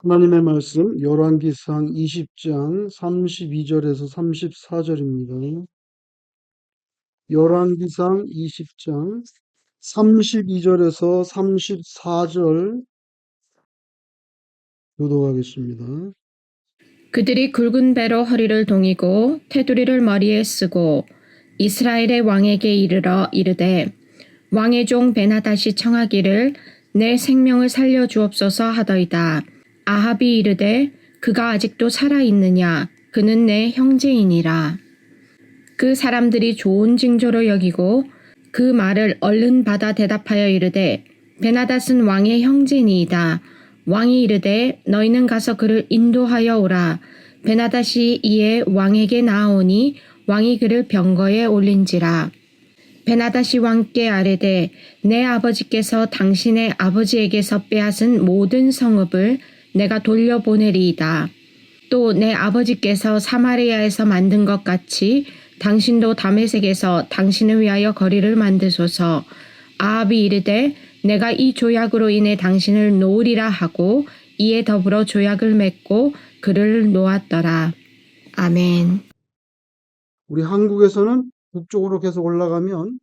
하나님의 말씀 열왕기상 20장 32절에서 34절입니다. 열왕기상 20장 32절에서 34절 교독하겠습니다. 그들이 굵은 배로 허리를 동이고 테두리를 머리에 쓰고 이스라엘의 왕에게 이르러 이르되 왕의 종 베나다시 청하기를 내 생명을 살려 주옵소서 하더이다. 아합이 이르되 그가 아직도 살아 있느냐? 그는 내 형제이니라. 그 사람들이 좋은 징조로 여기고 그 말을 얼른 받아 대답하여 이르되 베나닷은 왕의 형제니이다. 왕이 이르되 너희는 가서 그를 인도하여 오라. 베나닷이 이에 왕에게 나아오니 왕이 그를 병거에 올린지라. 베나닷이 왕께 아뢰되 내 아버지께서 당신의 아버지에게서 빼앗은 모든 성읍을 내가 돌려보내리이다. 또 내 아버지께서 사마리아에서 만든 것 같이 당신도 다메섹에서 당신을 위하여 거리를 만드소서. 아합이 이르되 내가 이 조약으로 인해 당신을 놓으리라 하고 이에 더불어 조약을 맺고 그를 놓았더라. 아멘. 우리 한국에서는 북쪽으로 계속 올라가면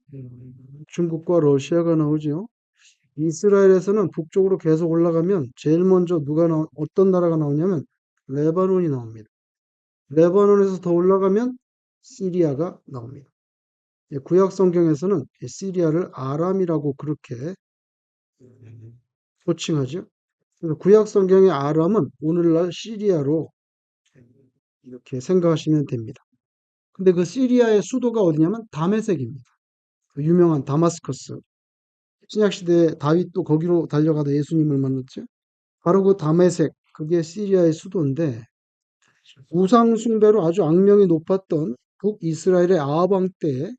중국과 러시아가 나오죠. 이스라엘에서는 북쪽으로 계속 올라가면 제일 먼저 어떤 나라가 나오냐면 레바논이 나옵니다. 레바논에서 더 올라가면 시리아가 나옵니다. 구약 성경에서는 시리아를 아람이라고 그렇게 호칭하죠. 그래서 구약 성경의 아람은 오늘날 시리아로 이렇게 생각하시면 됩니다. 근데 그 시리아의 수도가 어디냐면 다메섹입니다. 그 유명한 다마스커스. 신약 시대에 다윗도 거기로 달려가다 예수님을 만났죠. 바로 그 다메섹, 그게 시리아의 수도인데 우상 숭배로 아주 악명이 높았던 북이스라엘의 아합 왕 때에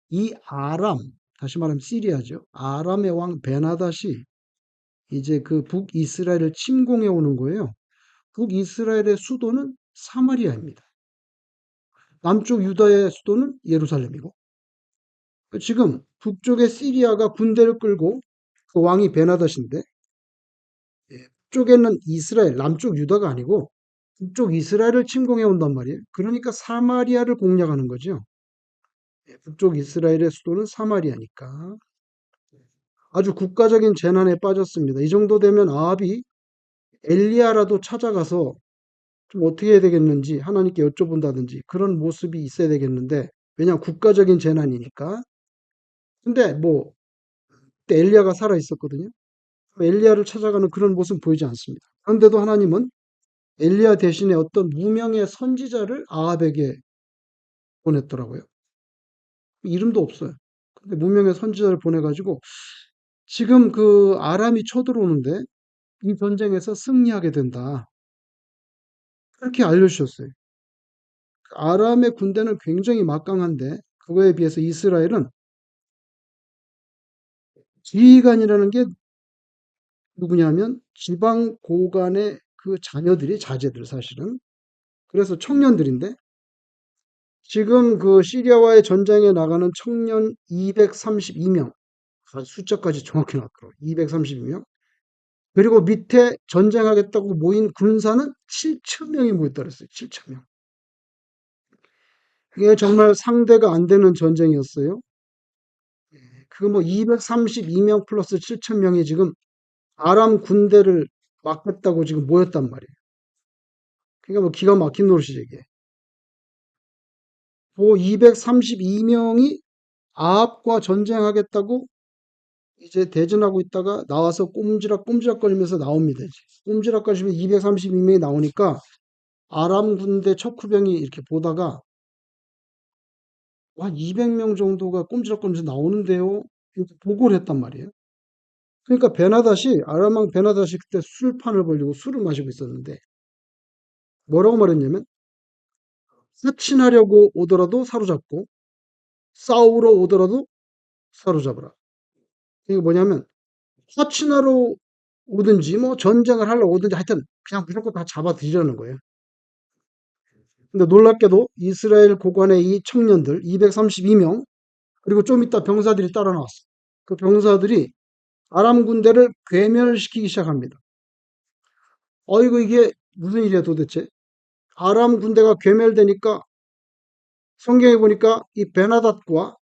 이 아람, 다시 말하면 시리아죠. 아람의 왕 베나닷이 이제 그 북이스라엘을 침공해 오는 거예요. 북이스라엘의 수도는 사마리아입니다. 남쪽 유다의 수도는 예루살렘이고, 지금 북쪽의 시리아가 군대를 끌고 그 왕이 베나닷인데, 북쪽에는 이스라엘, 남쪽 유다가 아니고 북쪽 이스라엘을 침공해 온단 말이에요. 그러니까 사마리아를 공략하는 거죠. 북쪽 이스라엘의 수도는 사마리아니까. 아주 국가적인 재난에 빠졌습니다. 이 정도 되면 아합이 엘리야라도 찾아가서 좀 어떻게 해야 되겠는지 하나님께 여쭤본다든지 그런 모습이 있어야 되겠는데, 왜냐하면 국가적인 재난이니까. 근데 뭐 그때 엘리야가 살아 있었거든요. 엘리야를 찾아가는 그런 모습은 보이지 않습니다. 그런데도 하나님은 엘리야 대신에 어떤 무명의 선지자를 아합에게 보냈더라고요. 이름도 없어요. 근데 무명의 선지자를 보내가지고 지금 그 아람이 쳐들어오는데 이 전쟁에서 승리하게 된다. 그렇게 알려주셨어요. 아람의 군대는 굉장히 막강한데 그거에 비해서 이스라엘은 지휘관이라는 게 누구냐면 지방 고관의 그 자녀들이 자제들 사실은. 그래서 청년들인데 지금 그 시리아와의 전쟁에 나가는 청년 232명, 숫자까지 정확히 나왔더라고요. 232명. 그리고 밑에 전쟁하겠다고 모인 군사는 7천 명이 모였다 그랬어요. 7천 명. 그게 정말 상대가 안 되는 전쟁이었어요. 그 뭐 232명 플러스 7천 명이 지금 아람 군대를 막겠다고 지금 모였단 말이에요. 그러니까 뭐 기가 막힌 노릇이죠, 이게. 그 232명이 아합과 전쟁하겠다고 이제 대전하고 있다가 나와서 꼼지락꼼지락거리면서 나옵니다. 이제. 꼼지락거리면 232명이 나오니까 아람 군대 척후병이 이렇게 보다가 한 200명 정도가 꼼지락거리면서 나오는데요. 이렇게 보고를 했단 말이에요. 그러니까 아람 왕 베나닷이 그때 술판을 벌리고 술을 마시고 있었는데 뭐라고 말했냐면 사친하려고 오더라도 사로잡고 싸우러 오더라도 사로잡으라. 이게 뭐냐면 사친하러 오든지 뭐 전쟁을 하러 오든지 하여튼 그냥 무조건 다 잡아들이라는 거예요. 근데 놀랍게도 이스라엘 고관의 이 청년들 232명 그리고 좀 이따 병사들이 따라 나왔어요. 그 병사들이 아람 군대를 괴멸시키기 시작합니다. 어이구, 이게 무슨 일이야 도대체? 아람 군대가 괴멸되니까 성경에 보니까 이 베나닷과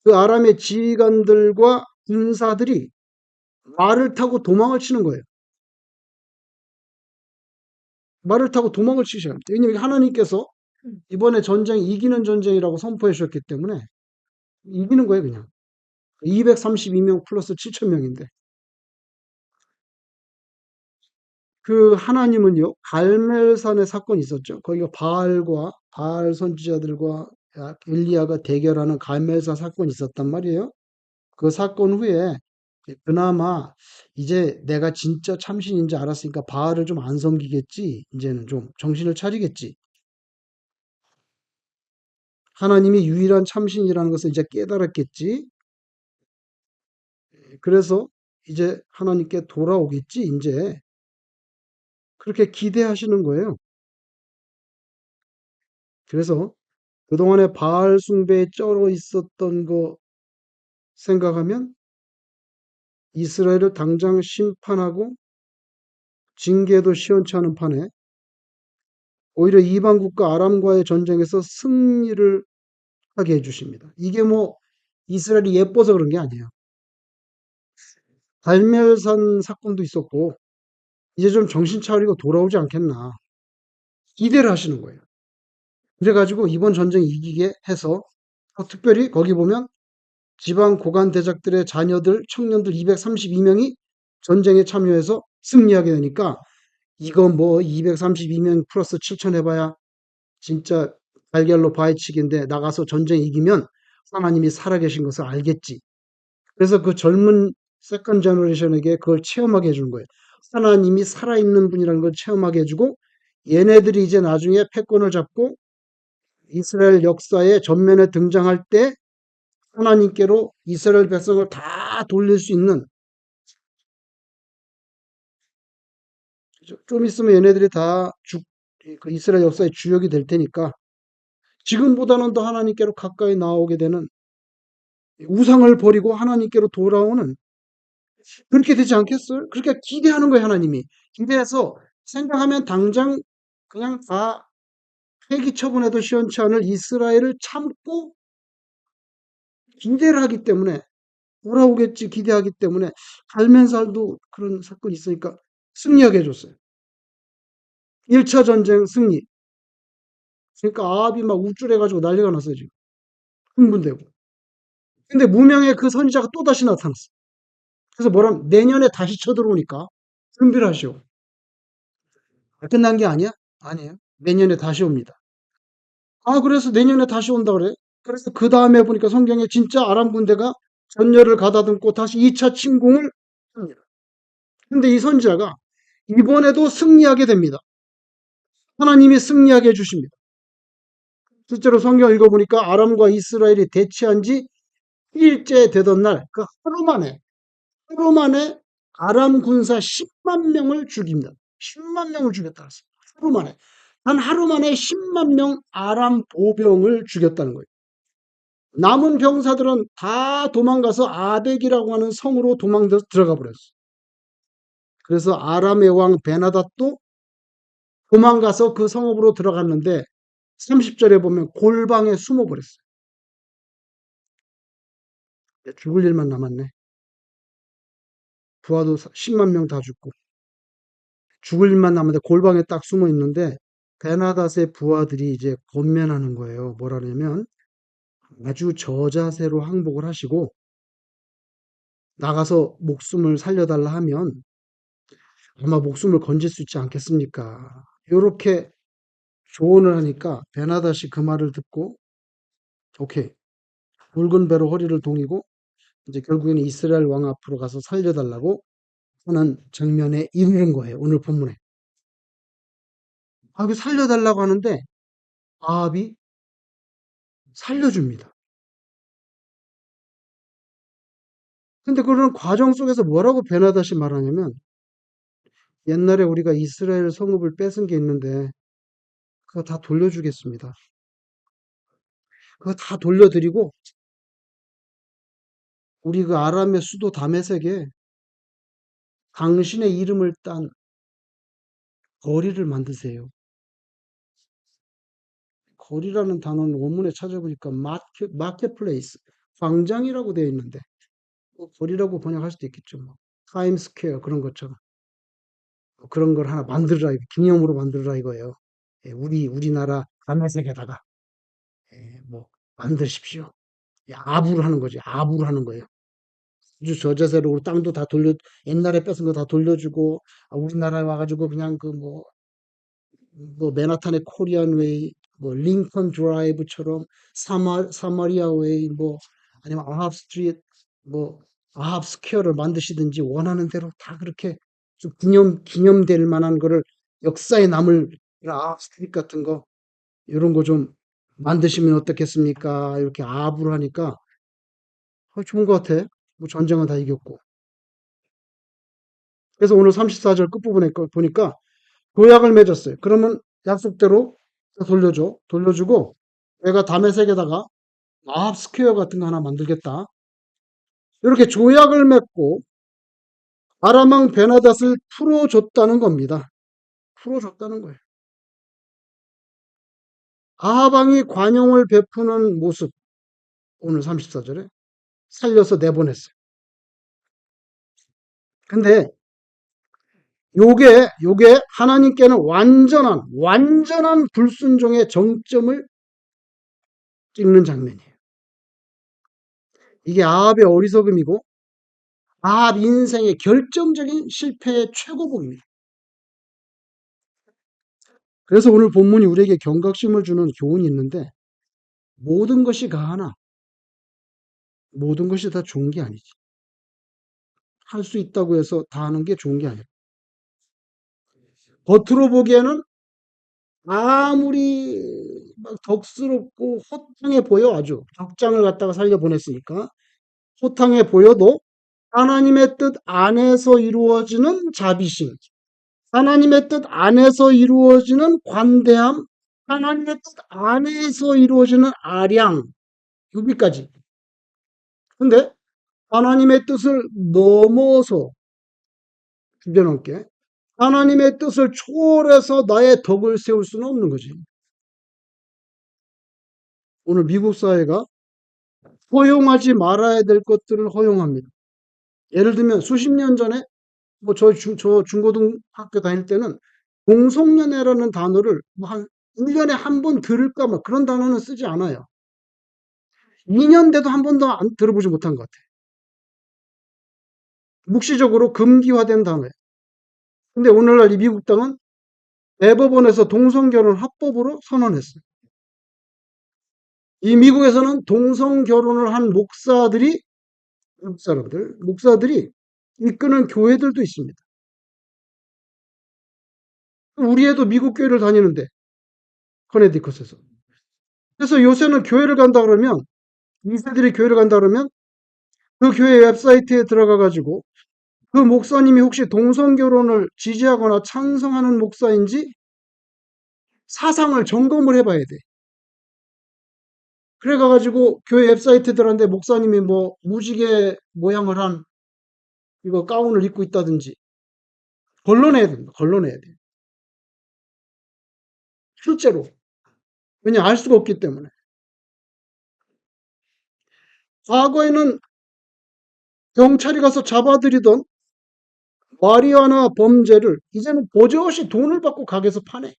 그 아람의 지휘관들과 군사들이 말을 타고 도망을 치는 거예요. 말을 타고 도망을 치셔야 합니다. 왜냐하면 하나님께서 이번에 전쟁 이기는 전쟁이라고 선포해 주셨기 때문에 이기는 거예요, 그냥. 232명 플러스 7천 명인데. 그 하나님은요, 갈멜산의 사건이 있었죠. 거기가 바알과 바알 선지자들과 엘리야가 대결하는 갈멜산 사건이 있었단 말이에요. 그 사건 후에 그나마 이제 내가 진짜 참신인지 알았으니까 바알을 좀 안 섬기겠지. 이제는 좀 정신을 차리겠지. 하나님이 유일한 참신이라는 것을 이제 깨달았겠지. 그래서 이제 하나님께 돌아오겠지, 이제. 그렇게 기대하시는 거예요. 그래서 그동안에 바알 숭배에 쩔어 있었던 거 생각하면 이스라엘을 당장 심판하고 징계도 시원치 않은 판에 오히려 이방 국가 아람과의 전쟁에서 승리를 하게 해주십니다. 이게 뭐 이스라엘이 예뻐서 그런 게 아니에요. 갈멜산 사건도 있었고 이제 좀 정신 차리고 돌아오지 않겠나 기대를 하시는 거예요. 그래가지고 이번 전쟁 이기게 해서 특별히 거기 보면 지방 고관 대작들의 자녀들, 청년들 232명이 전쟁에 참여해서 승리하게 되니까 이거 뭐 232명 플러스 7천 해봐야 진짜 달걀로 바위치기인데 나가서 전쟁 이기면 하나님이 살아계신 것을 알겠지. 그래서 그 젊은 세컨 제너레이션에게 그걸 체험하게 해주는 거예요. 하나님이 살아있는 분이라는 걸 체험하게 해주고 얘네들이 이제 나중에 패권을 잡고 이스라엘 역사의 전면에 등장할 때 하나님께로 이스라엘 백성을 다 돌릴 수 있는 좀 있으면 얘네들이 그 이스라엘 역사의 주역이 될 테니까 지금보다는 더 하나님께로 가까이 나오게 되는 우상을 버리고 하나님께로 돌아오는 그렇게 되지 않겠어요? 그렇게 기대하는 거예요, 하나님이. 기대해서 생각하면 당장 그냥 다 폐기 처분해도 시원치 않을 이스라엘을 참고 기대를 하기 때문에 돌아오겠지 기대하기 때문에 갈면살도 그런 사건이 있으니까 승리하게 해줬어요. 1차 전쟁 승리. 그러니까 아합이 막 우쭐해가지고 난리가 났어요, 지금. 흥분되고. 근데 무명의 그 선지자가 또다시 나타났어. 그래서 뭐라면 내년에 다시 쳐들어오니까 준비를 하시오. 끝난 게 아니야? 아니에요. 내년에 다시 옵니다. 아, 그래서 내년에 다시 온다 그래. 그래서 그 다음에 보니까 성경에 진짜 아람 군대가 전열을 가다듬고 다시 2차 침공을 합니다. 근데 이 선지자가 이번에도 승리하게 됩니다. 하나님이 승리하게 해주십니다. 실제로 성경 읽어보니까 아람과 이스라엘이 대치한 지 1일째 되던 날, 그 하루 만에 아람 군사 10만 명을 죽입니다. 10만 명을 죽였다. 하루 만에. 단 하루 만에 10만 명 아람 보병을 죽였다는 거예요. 남은 병사들은 다 도망가서 아벡이라고 하는 성으로 들어가 버렸어. 그래서 아람의 왕 베나닷도 도망가서 그 성읍으로 들어갔는데 30절에 보면 골방에 숨어버렸어요. 죽을 일만 남았네. 부하도 10만 명 다 죽고 죽을 일만 남았는데 골방에 딱 숨어 있는데 베나닷의 부하들이 이제 권면하는 거예요. 뭐라냐면 아주 저자세로 항복을 하시고 나가서 목숨을 살려달라 하면 아마 목숨을 건질 수 있지 않겠습니까? 이렇게 조언을 하니까 베나닷이 그 말을 듣고 오케이 붉은 배로 허리를 동이고 이제 결국에는 이스라엘 왕 앞으로 가서 살려달라고 하는 장면에 이르는 거예요. 오늘 본문에. 그 살려달라고 하는데 아합이 살려줍니다. 근데 그런 과정 속에서 뭐라고 베나닷이 말하냐면 옛날에 우리가 이스라엘 성읍을 뺏은 게 있는데 그거 다 돌려주겠습니다. 그거 다 돌려드리고 우리 그 아람의 수도 다메섹에 당신의 이름을 딴 거리를 만드세요. 거리라는 단어는 원문에 찾아보니까 마켓플레이스, 광장이라고 되어 있는데, 뭐 거리라고 번역할 수도 있겠죠. 뭐. 타임스퀘어 그런 것처럼. 그런 걸 하나 만들어라, 기념으로 만들어라 이거예요. 예, 우리나라 담에색에다가, 예, 뭐, 만드십시오. 예, 아부를 하는 거지. 아부를 하는 거예요. 아주 저자세로 땅도 다 옛날에 뺏은 거 다 돌려주고, 우리나라에 와가지고 그냥 뭐 맨하탄의 코리안 웨이, 뭐 링컨 드라이브처럼 사마리아 웨이, 뭐 아니면 아합 스트리트, 뭐 아합 스퀘어를 만드시든지 원하는 대로 다 그렇게 좀 기념될 만한 거를 역사에 남을 이런 아합 스트리트 같은 거 이런 거 좀 만드시면 어떻겠습니까? 이렇게 아부를 하니까 좋은 것 같아. 뭐 전쟁은 다 이겼고. 그래서 오늘 34절 끝부분에 보니까 도약을 맺었어요. 그러면 약속대로 돌려줘. 돌려주고 내가 다메섹에다가 아합 스퀘어 같은 거 하나 만들겠다. 이렇게 조약을 맺고 아람왕 베나닷을 풀어줬다는 겁니다. 풀어줬다는 거예요. 아합 왕이 관용을 베푸는 모습, 오늘 34절에 살려서 내보냈어요. 근데 요게 하나님께는 완전한 불순종의 정점을 찍는 장면이에요. 이게 아합의 어리석음이고 아합 인생의 결정적인 실패의 최고봉입니다. 그래서 오늘 본문이 우리에게 경각심을 주는 교훈이 있는데 모든 것이 가하나 모든 것이 다 좋은 게 아니지. 할 수 있다고 해서 다 하는 게 좋은 게 아니야. 겉으로 보기에는 아무리 막 덕스럽고 호탕해 보여 아주 적장을 갖다가 살려보냈으니까 호탕해 보여도 하나님의 뜻 안에서 이루어지는 자비심, 하나님의 뜻 안에서 이루어지는 관대함, 하나님의 뜻 안에서 이루어지는 아량, 여기까지. 근데 하나님의 뜻을 넘어서 주변넘게 하나님의 뜻을 초월해서 나의 덕을 세울 수는 없는 거지. 오늘 미국 사회가 허용하지 말아야 될 것들을 허용합니다. 예를 들면 수십 년 전에 뭐 저 중고등학교 다닐 때는 동성연애라는 단어를 뭐한 1년에 한 번 들을까 막 그런 단어는 쓰지 않아요. 2년 돼도 한 번도 안 들어보지 못한 것 같아요. 묵시적으로 금기화된 단어예요. 근데 오늘날 이 미국 땅은 대법원에서 동성결혼 합법으로 선언했어요. 이 미국에서는 동성결혼을 한 목사들이 이끄는 교회들도 있습니다. 우리 애도 미국 교회를 다니는데, 커네디컷에서. 그래서 요새는 교회를 간다 그러면, 2세들이 교회를 간다 그러면, 그 교회 웹사이트에 들어가가지고, 그 목사님이 혹시 동성결혼을 지지하거나 찬성하는 목사인지 사상을 점검을 해봐야 돼. 그래가지고 교회 웹사이트에 들어갔는데 목사님이 뭐 무지개 모양을 한 이거 가운을 입고 있다든지 걸러내야 됩니다. 걸러내야 돼. 실제로. 왜냐 알 수가 없기 때문에. 과거에는 경찰이 가서 잡아들이던 마리아나 범죄를 이제는 버젓이 돈을 받고 가게에서 파네.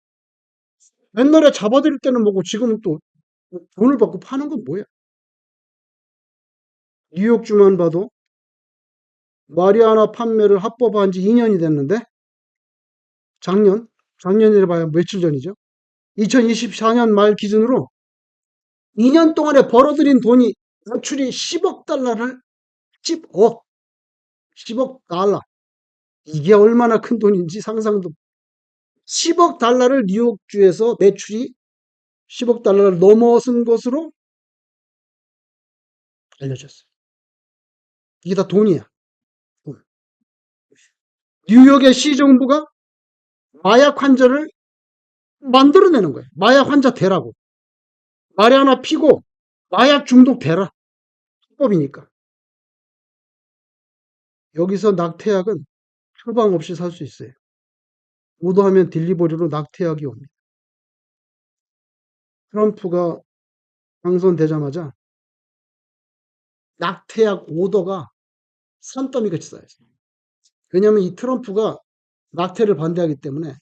옛날에 잡아들일 때는 뭐고 지금은 또 돈을 받고 파는 건 뭐야? 뉴욕주만 봐도 마리아나 판매를 합법한 지 2년이 됐는데 작년이라 봐야 며칠 전이죠. 2024년 말 기준으로 2년 동안에 벌어들인 돈이 매출이 10억 달러를 10억 달러. 이게 얼마나 큰 돈인지 상상도 10억 달러를 뉴욕주에서 매출이 10억 달러를 넘어선 것으로 알려졌어요. 이게 다 돈이야. 돈. 뉴욕의 시정부가 마약 환자를 만들어내는 거예요. 마약 환자 되라고. 마리아나 피고 마약 중독 되라. 합법이니까. 여기서 낙태약은 처방 없이 살 수 있어요. 오더하면 딜리버리로 낙태약이 옵니다. 트럼프가 당선되자마자 낙태약 오더가 산더미같이 쌓였어요. 왜냐하면 이 트럼프가 낙태를 반대하기 때문에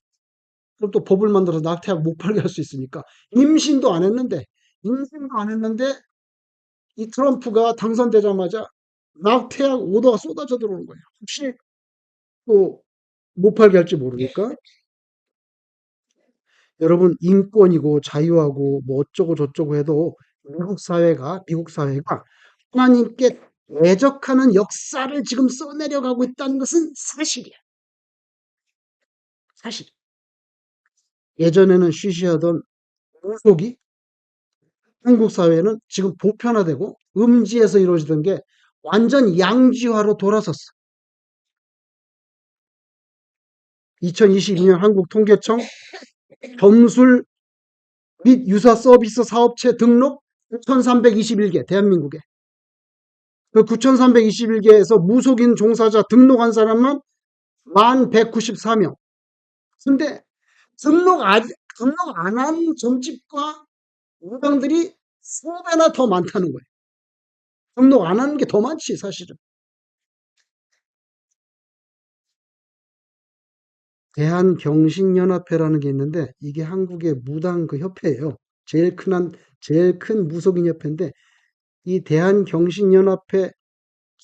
그럼 또 법을 만들어서 낙태약 못 팔게 할 수 있으니까 임신도 안 했는데 이 트럼프가 당선되자마자 낙태약 오더가 쏟아져 들어오는 거예요. 혹시 또 못 팔게 할지 모르니까 여러분 인권이고 자유하고 뭐 어쩌고 저쩌고 해도 미국 사회가 하나님께 대적하는 역사를 지금 써내려가고 있다는 것은 사실이야. 사실. 예전에는 쉬쉬하던 무속이 한국 사회는 지금 보편화되고 음지에서 이루어지던 게 완전 양지화로 돌아섰어. 2022년 한국통계청 점술 및 유사 서비스 사업체 등록 9,321개 대한민국에. 그 9,321개에서 무속인 종사자 등록한 사람만 1,194명. 근데 등록 안 한 점집과 무당들이 4배나 더 많다는 거예요. 등록 안 하는 게 더 많지 사실은. 대한경신연합회라는 게 있는데 이게 한국의 무당 그 협회예요. 제일 큰 무속인 협회인데 이 대한경신연합회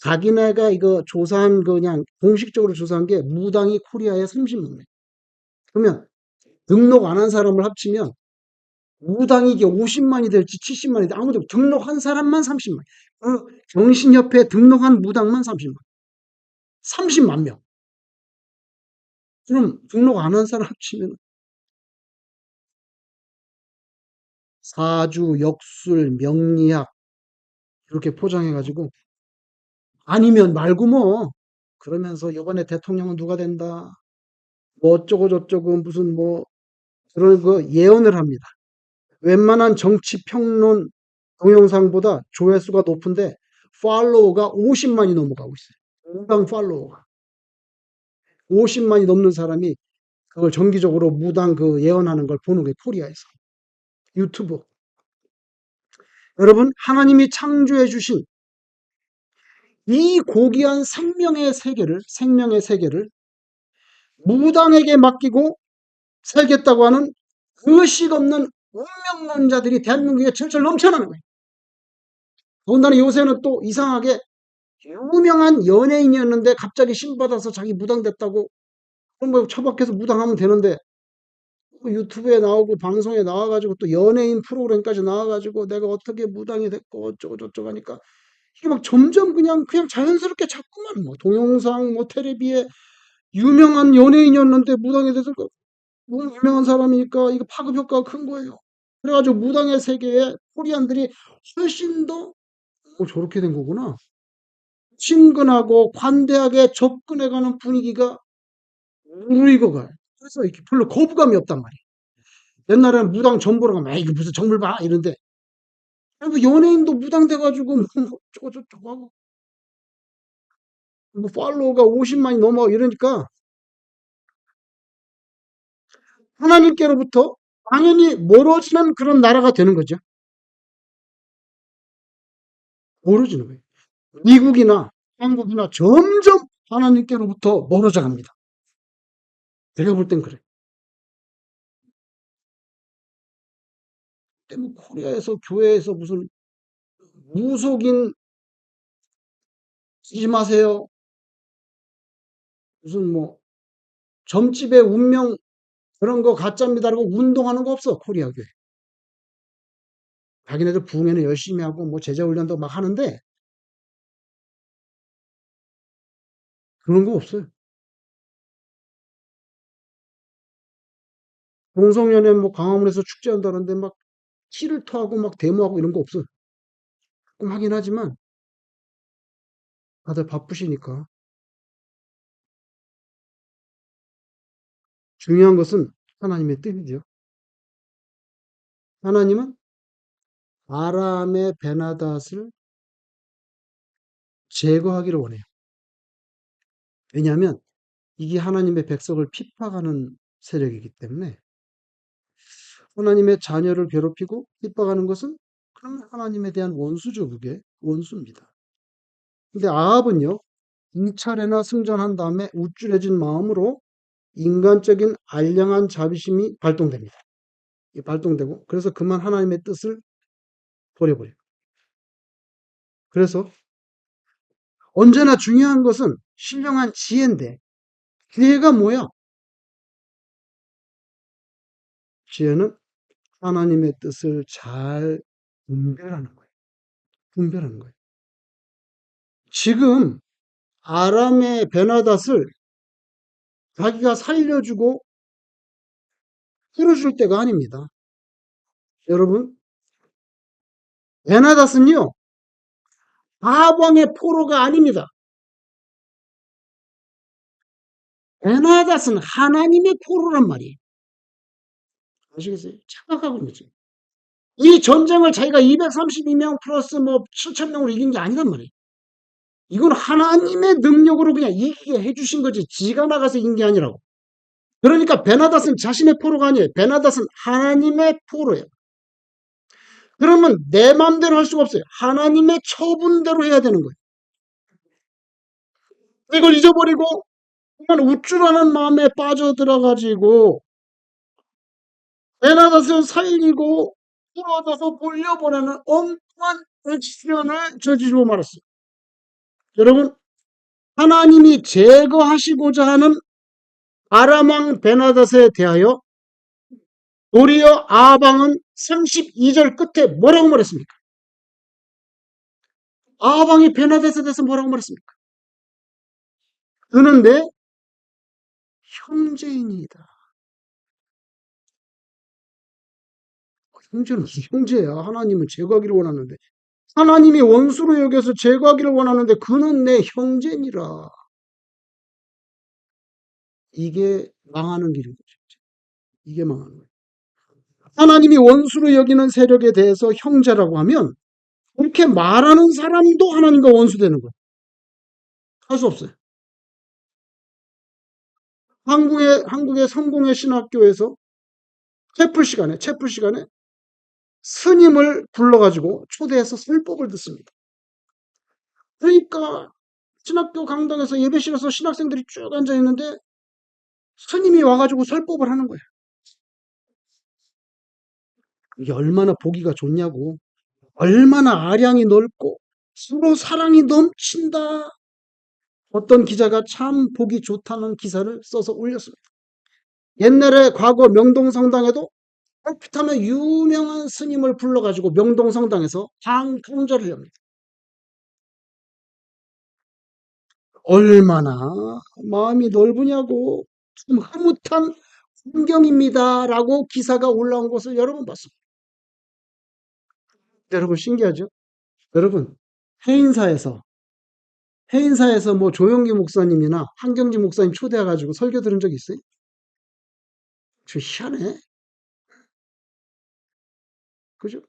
자기네가 이거 조사한 그냥 공식적으로 조사한 게 무당이 코리아에 30만 명. 그러면 등록 안 한 사람을 합치면 무당이 이게 50만이 될지 70만이 될지 아무도 등록한 사람만 30만. 그 경신협회에 등록한 무당만 30만. 30만 명. 그럼 등록 안 한 사람 합치면 사주, 역술, 명리학 이렇게 포장해가지고 아니면 말고 뭐 그러면서 이번에 대통령은 누가 된다. 뭐 어쩌고 저쩌고 무슨 뭐 그런 거 예언을 합니다. 웬만한 정치 평론 동영상보다 조회수가 높은데 팔로워가 50만이 넘어가고 있어요. 무당 팔로워가 50만이 넘는 사람이 그걸 정기적으로 무당 그 예언하는 걸 보는 거예요. 코리아에서 유튜브. 여러분 하나님이 창조해 주신 이 고귀한 생명의 세계를 무당에게 맡기고 살겠다고 하는 의식 없는 운명론자들이 대한민국에 철철 넘쳐나는 거예요. 더군다나 요새는 또 이상하게 유명한 연예인이었는데 갑자기 신받아서 자기 무당됐다고 그럼 뭐 처박혀서 무당하면 되는데 유튜브에 나오고 방송에 나와가지고 또 연예인 프로그램까지 나와가지고 내가 어떻게 무당이 됐고 어쩌고 저쩌고 하니까 이게 막 점점 그냥 자연스럽게 자꾸만 뭐 동영상 뭐 텔레비에 유명한 연예인이었는데 무당이 돼서 너무 유명한 사람이니까 이거 파급 효과가 큰 거예요. 그래가지고 무당의 세계에 코리안들이 훨씬 더 저렇게 된 거구나. 친근하고 관대하게 접근해가는 분위기가 무르익어 가요. 그래서 이렇게 별로 거부감이 없단 말이에요. 옛날에는 무당 정보를 가면 이게 무슨 정보를 봐 이런데 연예인도 무당 돼가지고 뭐 어쩌고저쩌고 하고 뭐 팔로워가 50만이 넘어 이러니까 하나님께로부터 당연히 멀어지는 그런 나라가 되는 거죠. 멀어지는 거예요. 미국이나 한국이나 점점 하나님께로부터 멀어져 갑니다. 내가 볼 땐 그래. 근데 뭐 코리아에서 교회에서 무슨 무속인 쓰지 마세요. 무슨 뭐 점집의 운명 그런 거 가짜입니다라고 운동하는 거 없어 코리아 교회. 자기네들 부흥회는 열심히 하고 뭐 제자 훈련도 막 하는데 그런 거 없어요. 동성연애 뭐 광화문에서 축제한다는데 막 키를 토하고 막 데모하고 이런 거 없어요. 조금 하긴 하지만 다들 바쁘시니까. 중요한 것은 하나님의 뜻이죠. 하나님은 아람의 베나닷을 제거하기를 원해요. 왜냐하면 이게 하나님의 백성을 핍박하는 세력이기 때문에 하나님의 자녀를 괴롭히고 핍박하는 것은 그러면 하나님에 대한 원수죠. 그게 원수입니다. 근데 아합은요, 2차례나 승전한 다음에 우쭐해진 마음으로 인간적인 알량한 자비심이 발동됩니다. 발동되고 그래서 그만 하나님의 뜻을 버려버려요. 그래서 언제나 중요한 것은 신령한 지혜인데 지혜가 뭐야? 지혜는 하나님의 뜻을 잘 분별하는 거예요. 분별하는 거예요. 지금 아람의 베나닷을 자기가 살려주고 풀어줄 때가 아닙니다. 여러분, 베나닷은요, 아방의 포로가 아닙니다. 베나닷은 하나님의 포로란 말이에요. 아시겠어요? 착각하고 있는 거죠. 이 전쟁을 자기가 232명 플러스 뭐 7,000명으로 이긴 게 아니란 말이에요. 이건 하나님의 능력으로 그냥 이기게 해주신 거지. 지가 나가서 이긴 게 아니라고. 그러니까 베나닷은 자신의 포로가 아니에요. 베나닷은 하나님의 포로예요. 그러면 내 마음대로 할 수가 없어요. 하나님의 처분대로 해야 되는 거예요. 이걸 잊어버리고 그냥 우쭐하는 마음에 빠져들어가지고 베나닷을 살리고 풀어져서 돌려보내는 엉뚱한 액션을 저지르고 말았어요. 여러분, 하나님이 제거하시고자 하는 아람 왕 베나닷에 대하여 도리어 아방은 32절 끝에 뭐라고 말했습니까? 아방이 베나닷에 대해서 뭐라고 말했습니까? 그는 내 형제인이다. 형제는 무슨 형제야? 하나님은 제거하기를 원하는데 하나님이 원수로 여겨서 제거하기를 원하는데 그는 내 형제니라. 이게 망하는 길인 거죠. 이게 망하는 거예요. 하나님이 원수로 여기는 세력에 대해서 형제라고 하면 그렇게 말하는 사람도 하나님과 원수되는 거예요. 할 수 없어요. 한국의 성공회 신학교에서 채플 시간에 스님을 불러가지고 초대해서 설법을 듣습니다. 그러니까 신학교 강당에서 예배실에서 신학생들이 쭉 앉아 있는데 스님이 와가지고 설법을 하는 거예요. 이게 얼마나 보기가 좋냐고. 얼마나 아량이 넓고 서로 사랑이 넘친다. 어떤 기자가 참 보기 좋다는 기사를 써서 올렸습니다. 옛날에 과거 명동성당에도 얼핏하면 유명한 스님을 불러가지고 명동성당에서 강절을 합니다. 얼마나 마음이 넓으냐고 좀 흐뭇한 풍경입니다라고 기사가 올라온 것을 여러 번 봤습니다. 여러분 신기하죠? 여러분 해인사에서 뭐 조영기 목사님이나 한경지 목사님 초대해가지고 설교 들은 적 있어요? 저 희한해. 그죠?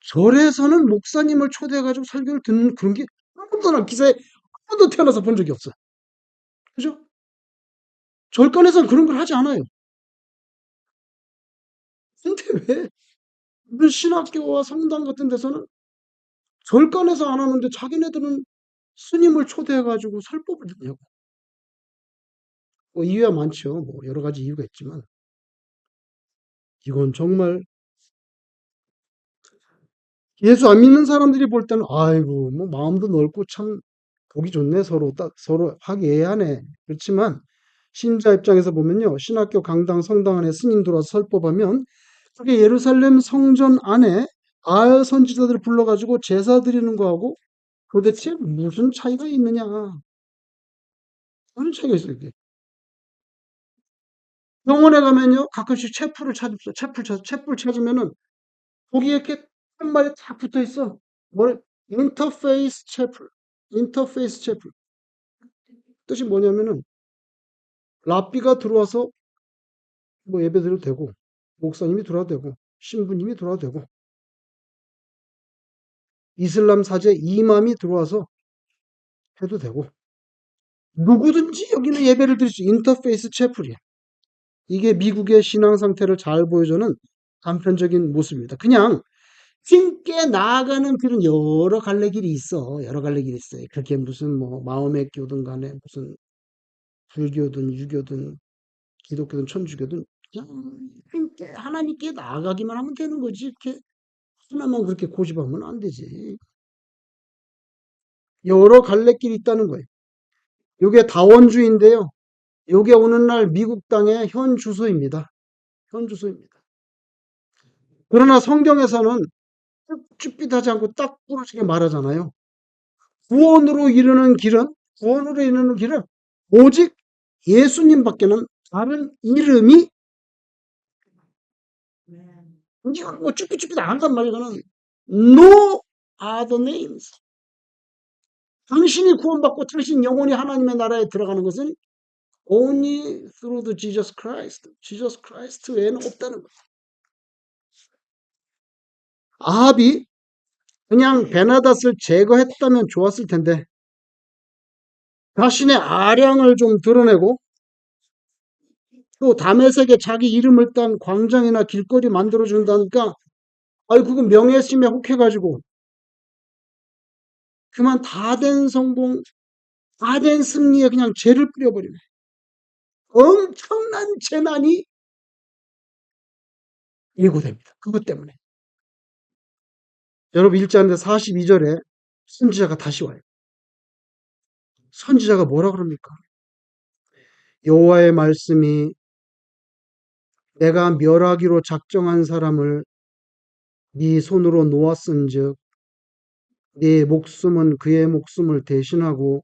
절에서는 목사님을 초대해가지고 설교를 듣는 그런 게 한 번도 난 기사에 한 번도 태어나서 본 적이 없어요. 그죠? 절간에서는 그런 걸 하지 않아요. 근데 왜 우리 신학교와 성당 같은 데서는 절간에서 안 하는데 자기네들은 스님을 초대해가지고 설법을 듣냐고. 뭐 이유야 많죠. 뭐 여러 가지 이유가 있지만 이건 정말 예수 안 믿는 사람들이 볼 때는 아이고 뭐 마음도 넓고 참 보기 좋네 서로 화기애애하네. 그렇지만 신자 입장에서 보면요. 신학교 강당 성당 안에 스님 들어와서 설법하면 그게 예루살렘 성전 안에 아알 선지자들을 불러가지고 제사 드리는 거하고 도대체 무슨 차이가 있느냐. 무슨 차이가 있어요, 이게. 병원에 가면요. 가끔씩 채플 찾으면은 거기에 이렇게 한 마리 딱 붙어 있어. 뭘, 인터페이스 채플. 뜻이 뭐냐면은, 랍비가 들어와서 뭐 예배 드려도 되고, 목사님이 들어와도 되고, 신부님이 들어와도 되고, 이슬람 사제 이맘이 들어와서 해도 되고, 누구든지 여기는 예배를 드릴 수 인터페이스 채플이야. 이게 미국의 신앙 상태를 잘 보여주는 단편적인 모습입니다. 그냥 힘께 나아가는 길은 여러 갈래 길이 있어. 여러 갈래 길이 있어요. 그렇게 무슨 뭐 마음의 교든 간에 무슨 불교든 유교든 기독교든 천주교든 그냥 힘께 하나님께 나아가기만 하면 되는 거지. 이렇게 하나만 그렇게 고집하면 안 되지. 여러 갈래 길이 있다는 거예요. 이게 다원주의인데요. 이게 오늘날 미국 땅의 현 주소입니다. 현 주소입니다. 그러나 성경에서는 쭈삣하지 않고 딱 부러지게 말하잖아요. 구원으로 이르는 길은 오직 예수님밖에는 다른 이름이 이건 뭐 쭈삣쭈삣 안 한단 말이에요. 이거는 no other names. 당신이 구원받고 당신 영혼이 하나님의 나라에 들어가는 것은 only through the Jesus Christ. Jesus Christ 외에는 없다는 거예요. 아합이 그냥 베나닷을 제거했다면 좋았을 텐데 자신의 아량을 좀 드러내고 또 다메섹에 자기 이름을 딴 광장이나 길거리 만들어준다니까 아이 그거 명예심에 혹해가지고 그만 다 된 성공, 다 된 승리에 그냥 죄를 뿌려버리네. 엄청난 재난이 예고됩니다. 그것 때문에. 여러분 1장 42절에 선지자가 다시 와요. 선지자가 뭐라 그럽니까? 여호와의 말씀이 내가 멸하기로 작정한 사람을 네 손으로 놓았은즉 네 목숨은 그의 목숨을 대신하고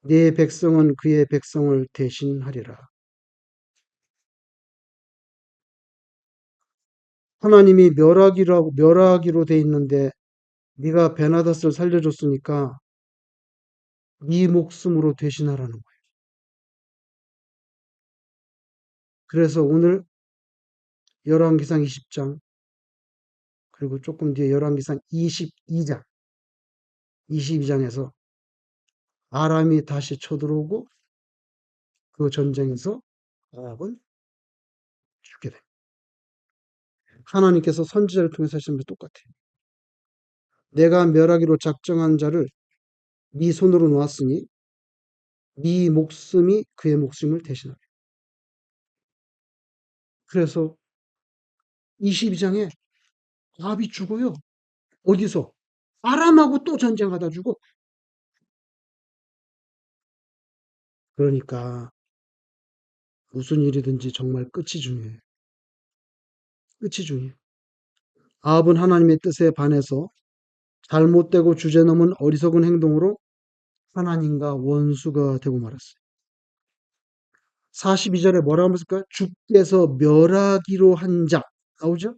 네 백성은 그의 백성을 대신하리라. 하나님이 멸하기로 돼 있는데 네가 베나닷을 살려줬으니까 네 목숨으로 대신하라는 거예요. 그래서 오늘 열왕기상 20장 그리고 조금 뒤에 열왕기상 22장에서 아람이 다시 쳐들어오고 그 전쟁에서 아합은 죽게 됩니다. 하나님께서 선지자를 통해서 하신 게 똑같아요. 내가 멸하기로 작정한 자를 네 손으로 놓았으니 네 목숨이 그의 목숨을 대신하라. 그래서 22장에 아합이 죽어요. 어디서? 아람하고 또 전쟁하다 죽어. 그러니까 무슨 일이든지 정말 끝이 중요해요. 끝이 중요해요. 아합은 하나님의 뜻에 반해서 잘못되고 주제넘은 어리석은 행동으로 하나님과 원수가 되고 말았어요. 42절에 뭐라고 했을까요? 주께서 멸하기로 한 자. 나오죠?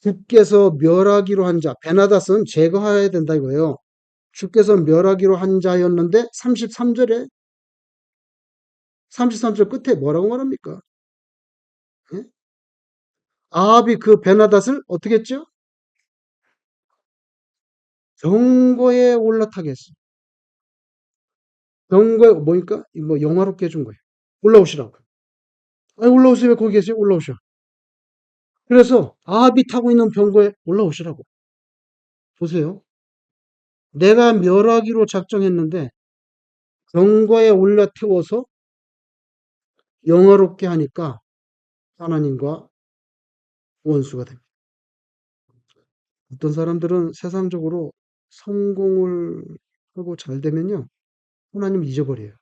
주께서 멸하기로 한 자. 베나닷은 제거해야 된다 이거예요. 주께서 멸하기로 한 자였는데 33절 끝에 뭐라고 말합니까? 예? 아합이 그 베나닷을 어떻게 했죠? 경거에 올라타게 했어요. 경거에 뭐니까? 뭐 영화롭게 해준 거예요. 올라오시라고. 아니 올라오세요. 왜 거기 계세요? 올라오셔. 그래서 아합이 타고 있는 병거에 올라오시라고. 보세요. 내가 멸하기로 작정했는데 경거에 올라 태워서 영화롭게 하니까 하나님과 원수가 됩니다. 어떤 사람들은 세상적으로 성공을 하고 잘 되면요. 하나님을 잊어버려요.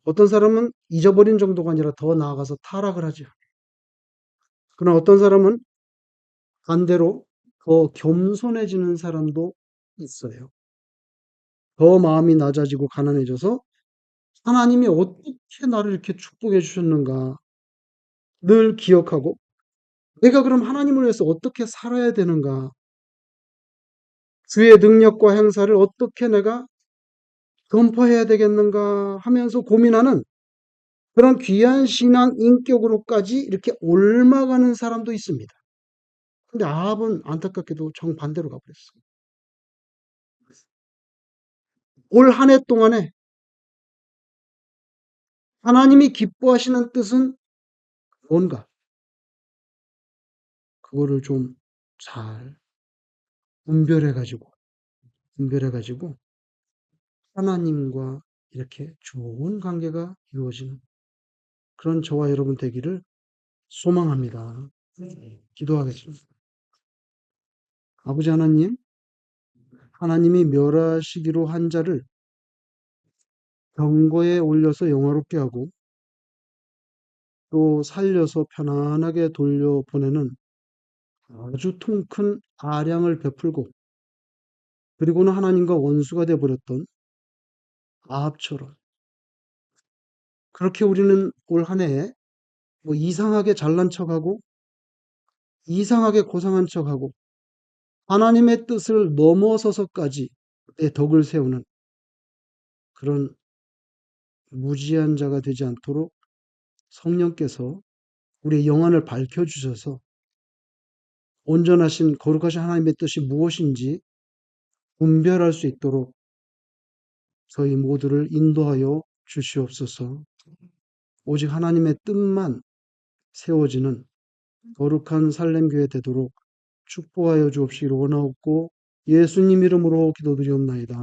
어떤 사람은 잊어버린 정도가 아니라 더 나아가서 타락을 하죠. 그러나 어떤 사람은 반대로 더 겸손해지는 사람도 있어요. 더 마음이 낮아지고 가난해져서 하나님이 어떻게 나를 이렇게 축복해 주셨는가 늘 기억하고 내가 그럼 하나님을 위해서 어떻게 살아야 되는가 주의 능력과 행사를 어떻게 내가 전파해야 되겠는가 하면서 고민하는 그런 귀한 신앙 인격으로까지 이렇게 옮아가는 사람도 있습니다. 근데 아합은 안타깝게도 정반대로 가버렸어요. 올 한 해 동안에 하나님이 기뻐하시는 뜻은 뭔가? 그거를 좀 잘 분별해가지고 하나님과 이렇게 좋은 관계가 이루어지는 그런 저와 여러분 되기를 소망합니다. 기도하겠습니다. 아버지 하나님, 하나님이 멸하시기로 한 자를 경거에 올려서 영화롭게 하고 또 살려서 편안하게 돌려보내는 아주 통 큰 아량을 베풀고 그리고는 하나님과 원수가 되어버렸던 아합처럼 그렇게 우리는 올 한 해에 뭐 이상하게 잘난 척하고 이상하게 고상한 척하고 하나님의 뜻을 넘어서서까지 내 덕을 세우는 그런 무지한 자가 되지 않도록 성령께서 우리의 영안을 밝혀주셔서 온전하신 거룩하신 하나님의 뜻이 무엇인지 분별할 수 있도록 저희 모두를 인도하여 주시옵소서. 오직 하나님의 뜻만 세워지는 거룩한 살렘교회 되도록 축복하여 주옵시기를 원하옵고 예수님 이름으로 기도드리옵나이다.